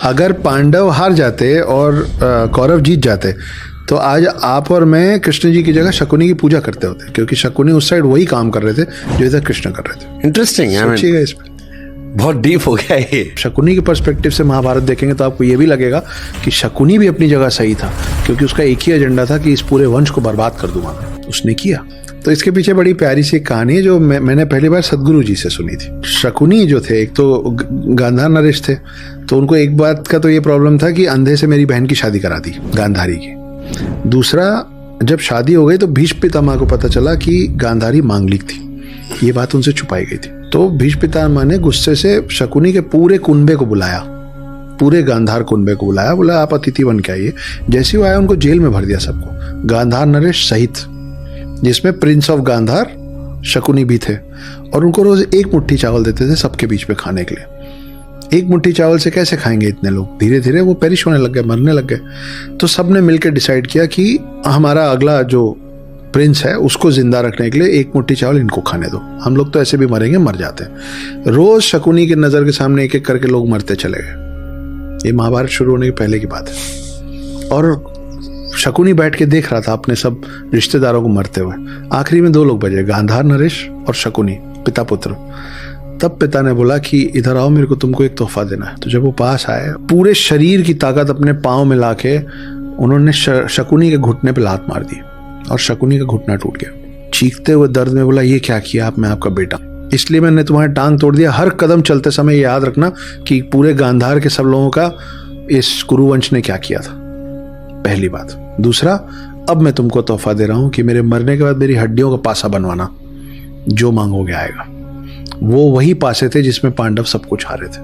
अगर पांडव हार जाते और कौरव जीत जाते तो आज आप और मैं कृष्ण जी की जगह शकुनी की पूजा करते होते, क्योंकि शकुनी उस साइड वही काम कर रहे थे जो इधर कृष्ण कर रहे थे। इंटरेस्टिंग, सोचिएगा इसमें, बहुत डीप हो गया ये। शकुनी के पर्सपेक्टिव से महाभारत देखेंगे तो आपको ये भी लगेगा कि शकुनी भी अपनी जगह सही था, क्योंकि उसका एक ही एजेंडा था कि इस पूरे वंश को बर्बाद कर दूंगा मैं। उसने किया। तो इसके पीछे बड़ी प्यारी सी कहानी है जो मैंने पहली बार सदगुरु जी से सुनी थी। शकुनी जो थे, एक तो गांधार नरेश थे, तो उनको एक बात का तो ये प्रॉब्लम था कि अंधे से मेरी बहन की शादी करा दी, गांधारी की। दूसरा, जब शादी हो गई तो भीष्म पितामह को पता चला कि गांधारी मांगलिक थी, ये बात उनसे छुपाई गई थी। तो भीष्म पितामह ने गुस्से से शकुनी के पूरे कुनबे को बुलाया, पूरे गांधार कुनबे को बुलाया, बोला आप अतिथि बन के आइए। जैसे ही वो आया उनको जेल में भर दिया सबको, गांधार नरेश सहित, जिसमें प्रिंस ऑफ गांधार शकुनी भी थे। और उनको रोज एक मुट्ठी चावल देते थे सबके बीच में खाने के लिए। एक मुट्ठी चावल से कैसे खाएंगे इतने लोग? धीरे धीरे वो पेरिश होने लग गए, मरने लग गए। तो सबने मिलकर डिसाइड किया कि हमारा अगला जो प्रिंस है उसको जिंदा रखने के लिए एक मुट्ठी चावल इनको खाने दो, हम लोग तो ऐसे भी मरेंगे, मर जाते हैं। रोज शकुनी की नजर के सामने एक एक करके लोग मरते चले गए। ये महाभारत शुरू होने के पहले की बात है। और शकुनी बैठ के देख रहा था अपने सब रिश्तेदारों को मरते हुए। आखिरी में 2 लोग बचे, गांधार नरेश और शकुनी, पिता पुत्र। तब पिता ने बोला कि इधर आओ, मेरे को तुमको एक तोहफा देना है। तो जब वो पास आए, पूरे शरीर की ताकत अपने पांव में लाके उन्होंने शकुनी के घुटने पे लात मार दी और शकुनी का घुटना टूट गया। चीखते हुए दर्द में बोला, ये क्या किया आप? मैं आपका बेटा, इसलिए मैंने तुम्हारी टांग तोड़ दिया। हर कदम चलते समय याद रखना कि पूरे गांधार के सब लोगों का इस कुरुवंश ने क्या किया था, पहली बात। दूसरा, अब मैं तुमको तोहफा दे रहा हूं कि मेरे मरने के बाद मेरी हड्डियों का पासा बनवाना, जो मांगोगे आएगा। वो वही पासे थे जिसमें पांडव सब कुछ हारे थे।